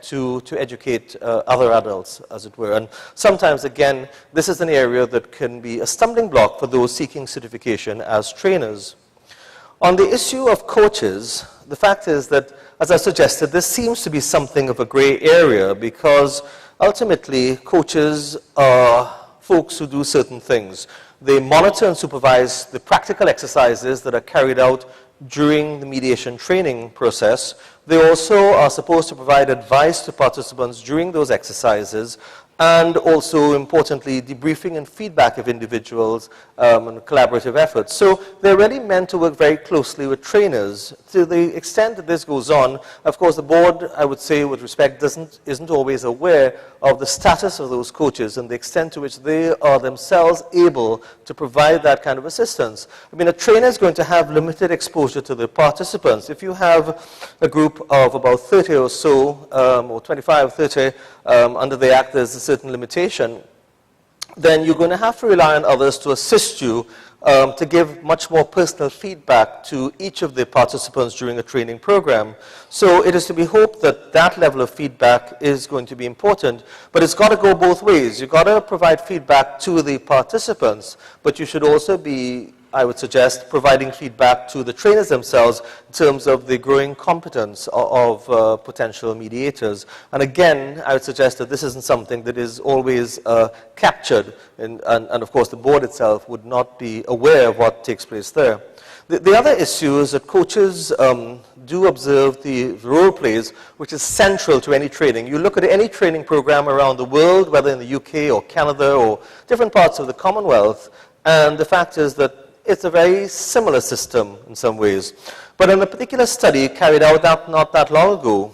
to educate other adults, as it were. And sometimes, again, this is an area that can be a stumbling block for those seeking certification as trainers. On the issue of coaches, the fact is that, as I suggested, this seems to be something of a gray area because ultimately coaches are folks who do certain things. They monitor and supervise the practical exercises that are carried out during the mediation training process. They also are supposed to provide advice to participants during those exercises, and also, importantly, debriefing and feedback of individuals and collaborative efforts. So they're really meant to work very closely with trainers. To the extent that this goes on, of course, the board, I would say with respect, isn't always aware of the status of those coaches and the extent to which they are themselves able to provide that kind of assistance. I mean, a trainer is going to have limited exposure to the participants. If you have a group of about 30 or so, or 25 or 30, under the Act, there's a certain limitation, then you're going to have to rely on others to assist you to give much more personal feedback to each of the participants during a training program. So it is to be hoped that that level of feedback is going to be important, but it's got to go both ways. You've got to provide feedback to the participants, but you should also be, I would suggest, providing feedback to the trainers themselves in terms of the growing competence of potential mediators. And again, I would suggest that this isn't something that is always captured, and of course the board itself would not be aware of what takes place there. The other issue is that coaches do observe the role plays, which is central to any training. You look at any training program around the world, whether in the UK or Canada or different parts of the Commonwealth, and the fact is that it's a very similar system in some ways. But in a particular study carried out not that long ago,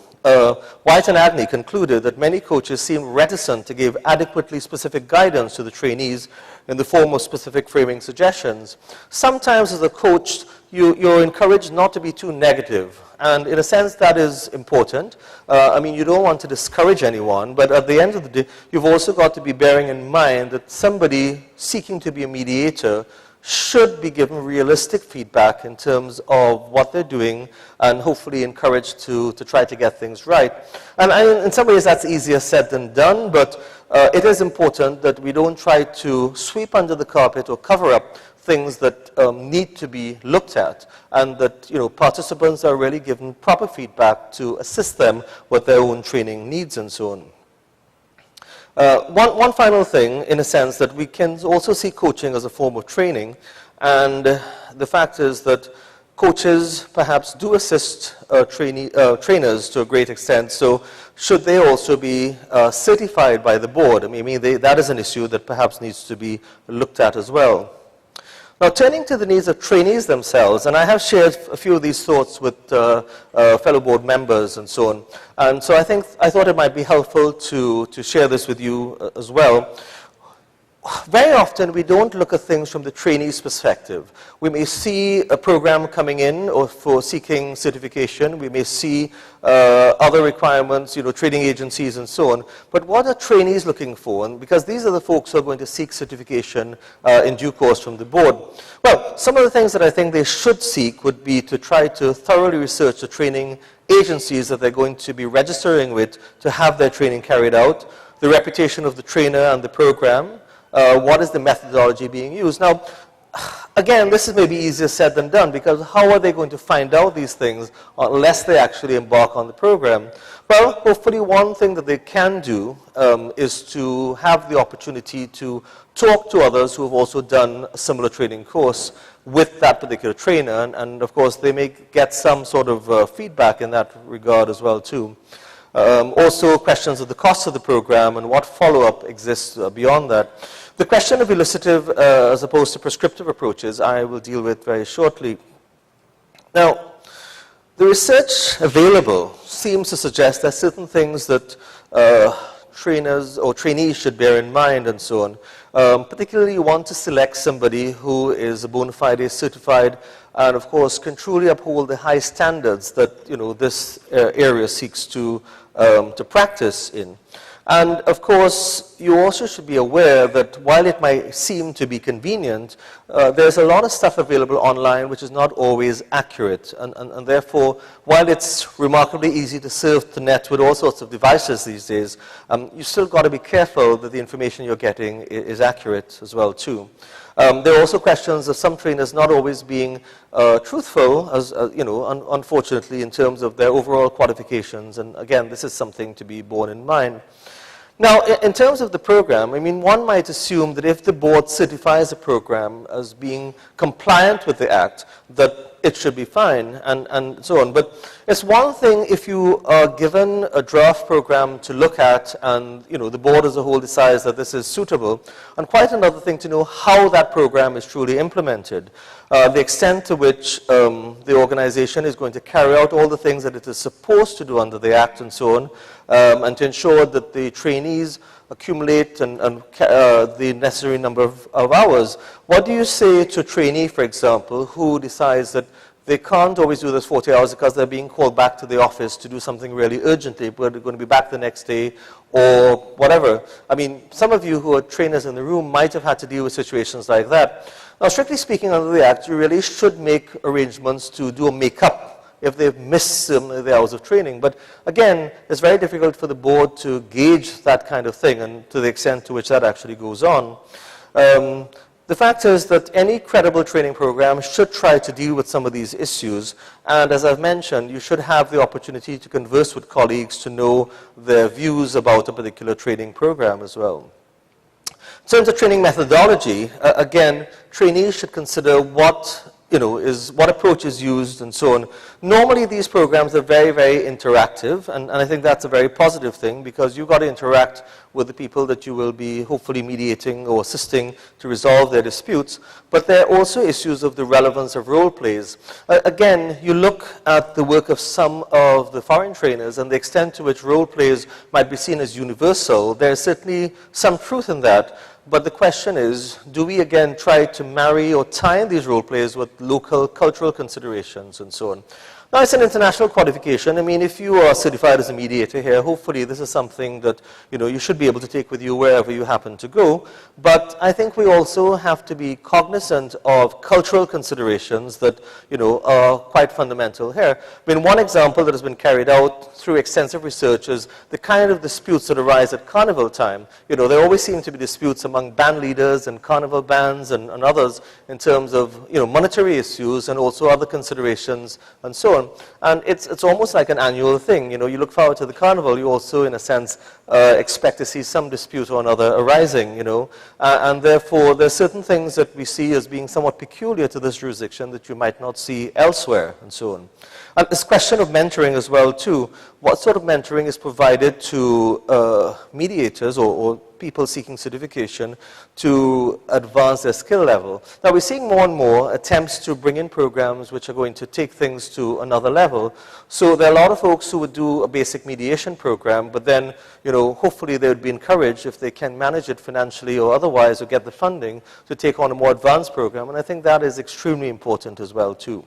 White and Agnew concluded that many coaches seem reticent to give adequately specific guidance to the trainees in the form of specific framing suggestions. Sometimes as a coach, you're encouraged not to be too negative. And in a sense, that is important. I mean, you don't want to discourage anyone, but at the end of the day, you've also got to be bearing in mind that somebody seeking to be a mediator should be given realistic feedback in terms of what they're doing and hopefully encouraged to try to get things right. And in some ways that's easier said than done, but it is important that we don't try to sweep under the carpet or cover up things that need to be looked at, and that participants are really given proper feedback to assist them with their own training needs and so on. One final thing, in a sense, that we can also see coaching as a form of training, and the fact is that coaches perhaps do assist trainers to a great extent, so should they also be certified by the board? I mean, that is an issue that perhaps needs to be looked at as well. Now, turning to the needs of trainees themselves, and I have shared a few of these thoughts with fellow board members and so on, and so I thought it might be helpful to share this with you as well. Very often we don't look at things from the trainee's perspective. We may see a program coming in or for seeking certification. We may see other requirements, training agencies and so on. But what are trainees looking for? And because these are the folks who are going to seek certification in due course from the board. Well, some of the things that I think they should seek would be to try to thoroughly research the training agencies that they're going to be registering with to have their training carried out, the reputation of the trainer and the program, what is the methodology being used. Now, again, this is maybe easier said than done, because how are they going to find out these things unless they actually embark on the program? Well, hopefully one thing that they can do is to have the opportunity to talk to others who have also done a similar training course with that particular trainer, and of course they may get some sort of feedback in that regard as well too. Also questions of the cost of the program and what follow-up exists beyond that. The question of elucidative as opposed to prescriptive approaches I will deal with very shortly. Now, the research available seems to suggest that certain things that trainers or trainees should bear in mind and so on. Particularly you want to select somebody who is a bona fide certified and of course can truly uphold the high standards that this area seeks to practice in. And of course, you also should be aware that while it might seem to be convenient, there's a lot of stuff available online which is not always accurate. And therefore, while it's remarkably easy to surf the net with all sorts of devices these days, you still got to be careful that the information you're getting is accurate as well too. There are also questions of some trainers not always being truthful, as you know, unfortunately, in terms of their overall qualifications. And again, this is something to be borne in mind. Now, in terms of the program, I mean, one might assume that if the board certifies a program as being compliant with the Act, that it should be fine, and so on. But it's one thing if you are given a draft program to look at and, you know, the board as a whole decides that this is suitable, and quite another thing to know how that program is truly implemented. The extent to which the organization is going to carry out all the things that it is supposed to do under the Act and so on, and to ensure that the trainees accumulate the necessary number of hours. What do you say to a trainee, for example, who decides that they can't always do this 40 hours because they're being called back to the office to do something really urgently, but they're going to be back the next day or whatever? I mean, some of you who are trainers in the room might have had to deal with situations like that. Now, strictly speaking, under the Act, you really should make arrangements to do a make-up if they've missed the hours of training. But again, it's very difficult for the board to gauge that kind of thing and to the extent to which that actually goes on. The fact is that any credible training program should try to deal with some of these issues. And as I've mentioned, you should have the opportunity to converse with colleagues to know their views about a particular training program as well. In terms of training methodology, again, trainees should consider what approach is used and so on. Normally, these programs are very, very interactive, and I think that's a very positive thing because you've got to interact with the people that you will be hopefully mediating or assisting to resolve their disputes. But there are also issues of the relevance of role plays. Again, you look at the work of some of the foreign trainers and the extent to which role plays might be seen as universal. There's certainly some truth in that. But the question is, do we again try to marry or tie in these role plays with local cultural considerations and so on? Now, it's an international qualification. I mean, if you are certified as a mediator here, hopefully this is something that, you know, you should be able to take with you wherever you happen to go. But I think we also have to be cognizant of cultural considerations that, you know, are quite fundamental here. I mean, one example that has been carried out through extensive research is the kind of disputes that arise at carnival time. You know, there always seem to be disputes among band leaders and carnival bands and others in terms of, you know, monetary issues and also other considerations and so on. And it's almost like an annual thing. You know, you look forward to the carnival, you also, in a sense, expect to see some dispute or another arising, you know. And therefore, there are certain things that we see as being somewhat peculiar to this jurisdiction that you might not see elsewhere, and so on. And this question of mentoring as well, too. What sort of mentoring is provided to mediators or people seeking certification to advance their skill level? Now, we're seeing more and more attempts to bring in programs which are going to take things to another level. So there are a lot of folks who would do a basic mediation program, but then, you know, hopefully they would be encouraged if they can manage it financially or otherwise or get the funding to take on a more advanced program. And I think that is extremely important as well, too.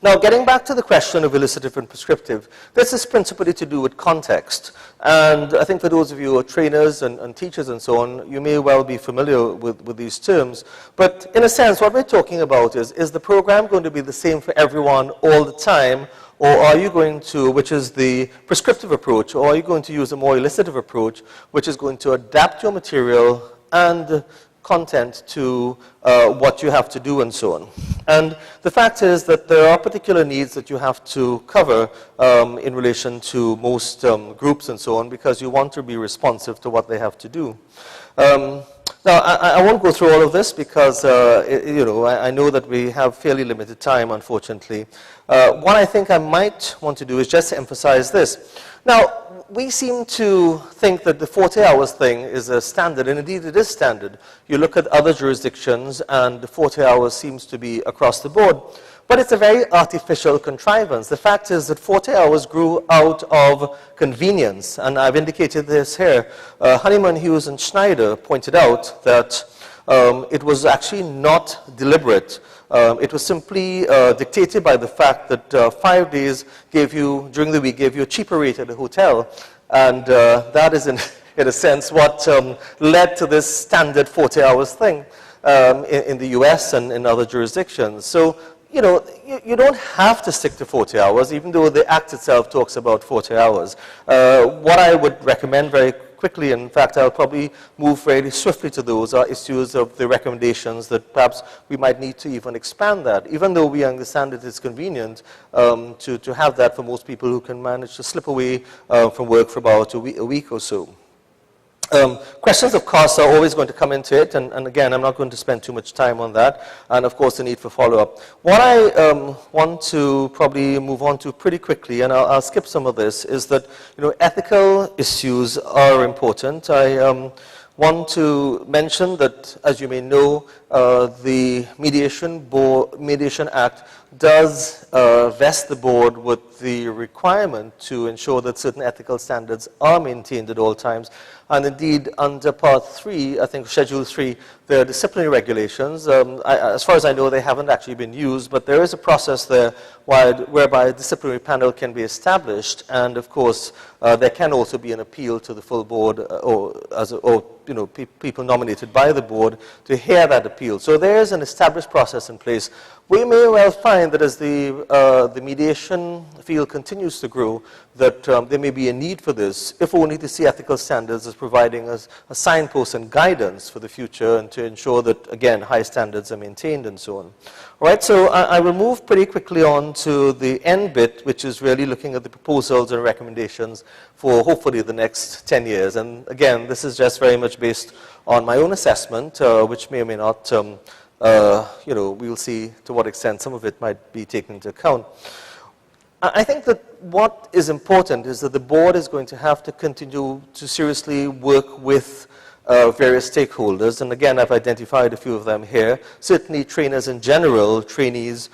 Now, getting back to the question of illustrative and prescriptive, this is principally to do with context. And I think for those of you who are trainers and teachers and so on, you may well be familiar with these terms. But in a sense, what we're talking about is the program going to be the same for everyone all the time? Or are you going to, which is the prescriptive approach, or are you going to use a more illustrative approach, which is going to adapt your material and content to what you have to do and so on. And the fact is that there are particular needs that you have to cover in relation to most groups and so on, because you want to be responsive to what they have to do. Now, I won't go through all of this because, you know, I know that we have fairly limited time, unfortunately. What I think I might want to do is just to emphasize this. Now, we seem to think that the 40 hours thing is a standard, and indeed it is standard. You look at other jurisdictions, and the 40 hours seems to be across the board. But it's a very artificial contrivance. The fact is that 40 hours grew out of convenience, and I've indicated this here. Honeyman, Hughes, and Schneider pointed out that it was actually not deliberate. It was simply dictated by the fact that 5 days gave you, during the week, gave you a cheaper rate at a hotel. And that is, in a sense, what led to this standard 40 hours thing in the US and in other jurisdictions. So, you know, you don't have to stick to 40 hours, even though the Act itself talks about 40 hours. What I would recommend very quickly, in fact, I'll probably move very swiftly to those, are issues of the recommendations that perhaps we might need to even expand that, even though we understand it is convenient to have that for most people who can manage to slip away from work for about a week or so. Questions of cost are always going to come into it, and again, I'm not going to spend too much time on that, and of course the need for follow-up. What I want to probably move on to pretty quickly, and I'll skip some of this, is that, you know, ethical issues are important. I want to mention that, as you may know, the Mediation Act does vest the board with the requirement to ensure that certain ethical standards are maintained at all times. And indeed, under Part 3, I think Schedule 3, there are disciplinary regulations. As far as I know, they haven't actually been used, but there is a process there whereby a disciplinary panel can be established, and of course, there can also be an appeal to the full board or you know, people nominated by the board to hear that appeal. So there is an established process in place. We may well find that as the mediation field continues to grow, that there may be a need for this, if only to see ethical standards as providing us a signpost and guidance for the future, and to ensure that, again, high standards are maintained and so on. All right, so I will move pretty quickly on to the end bit, which is really looking at the proposals and recommendations for hopefully the next 10 years. And again, this is just very much based on my own assessment, which may or may not, you know, we'll see to what extent some of it might be taken into account. I think that what is important is that the board is going to have to continue to seriously work with various stakeholders, and again, I've identified a few of them here. Certainly trainers in general, trainees,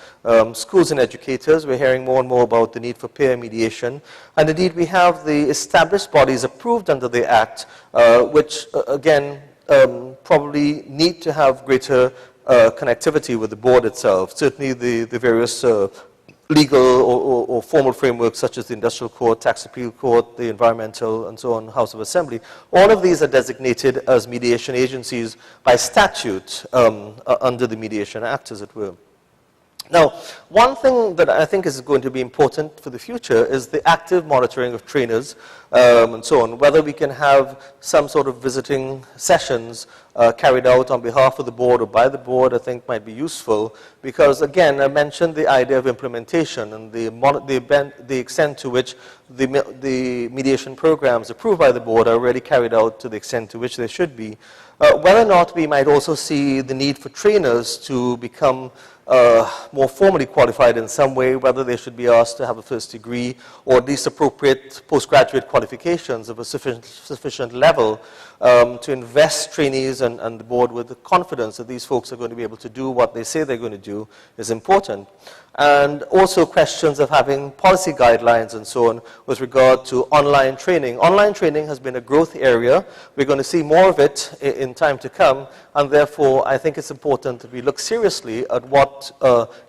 schools and educators. We're hearing more and more about the need for peer mediation. And indeed, we have the established bodies approved under the Act, which, again, probably need to have greater connectivity with the board itself. Certainly the various legal or formal frameworks such as the Industrial Court, Tax Appeal Court, the Environmental, and so on, House of Assembly. All of these are designated as mediation agencies by statute under the Mediation Act, as it were. Now, one thing that I think is going to be important for the future is the active monitoring of trainers and so on, whether we can have some sort of visiting sessions carried out on behalf of the board or by the board, I think might be useful, because again, I mentioned the idea of implementation and the extent to which the mediation programs approved by the board are already carried out to the extent to which they should be. Whether or not we might also see the need for trainers to become more formally qualified in some way, whether they should be asked to have a first degree or at least appropriate postgraduate qualifications of a sufficient level to invest trainees and the board with the confidence that these folks are going to be able to do what they say they're going to do is important. And also questions of having policy guidelines and so on with regard to online training. Online training has been a growth area. We're going to see more of it in time to come, and therefore I think it's important that we look seriously at what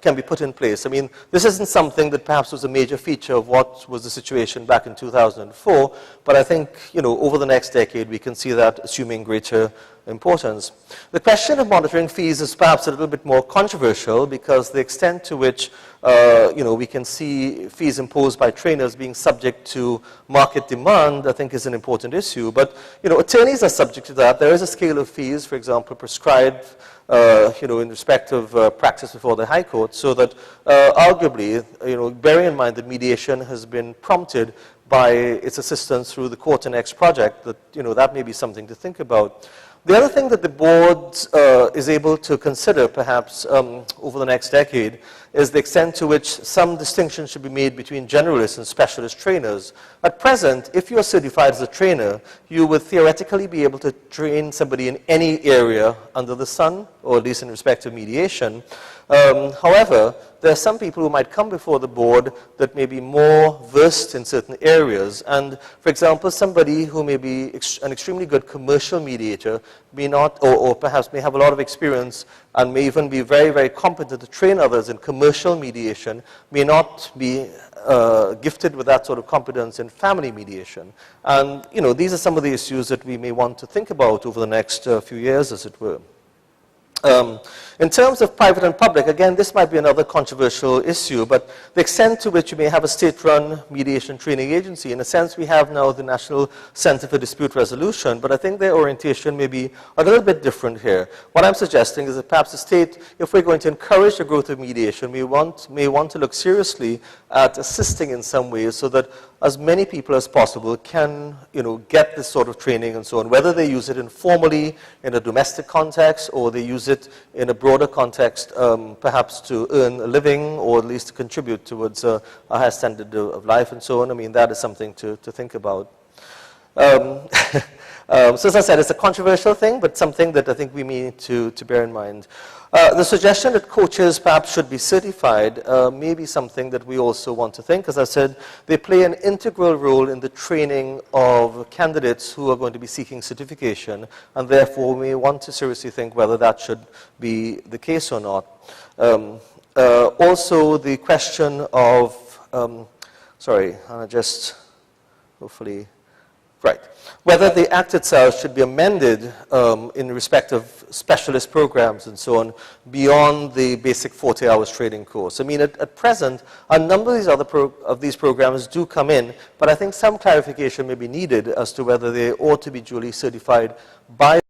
can be put in place. I mean, this isn't something that perhaps was a major feature of what was the situation back in 2004, but I think, you know, over the next decade we can see that assuming greater importance. The question of monitoring fees is perhaps a little bit more controversial, because the extent to which you know, we can see fees imposed by trainers being subject to market demand, I think is an important issue. But, you know, attorneys are subject to that. There is a scale of fees, for example, prescribed you know, in respect of practice before the High Court, so that arguably, you know, bearing in mind that mediation has been prompted by its assistance through the Court and X project, that, you know, that may be something to think about. The other thing that the board is able to consider, perhaps, over the next decade is the extent to which some distinction should be made between generalist and specialist trainers. At present, if you are certified as a trainer, you would theoretically be able to train somebody in any area under the sun, or at least in respect of mediation. However, there are some people who might come before the board that may be more versed in certain areas. And, for example, somebody who may be an extremely good commercial mediator may not, or perhaps may have a lot of experience and may even be very, very competent to train others in commercial mediation, may not be gifted with that sort of competence in family mediation. And, you know, these are some of the issues that we may want to think about over the next few years, as it were. In terms of private and public, again, this might be another controversial issue, but the extent to which you may have a state-run mediation training agency, in a sense we have now the National Center for Dispute Resolution, but I think their orientation may be a little bit different here. What I'm suggesting is that perhaps the state, if we're going to encourage the growth of mediation, may want to look seriously at assisting in some ways so that as many people as possible can, you know, get this sort of training and so on, whether they use it informally in a domestic context or they use it in a broader context, perhaps to earn a living or at least to contribute towards a higher standard of life and so on. I mean, that is something to think about. So as I said, it's a controversial thing, but something that I think we need to bear in mind. The suggestion that coaches perhaps should be certified may be something that we also want to think. As I said, they play an integral role in the training of candidates who are going to be seeking certification, and therefore we may want to seriously think whether that should be the case or not. Also, the question of, sorry, I'll just hopefully... Right. Whether the Act itself should be amended in respect of specialist programs and so on beyond the basic 40 hours training course. I mean, at present, a number of these programs do come in, but I think some clarification may be needed as to whether they ought to be duly certified by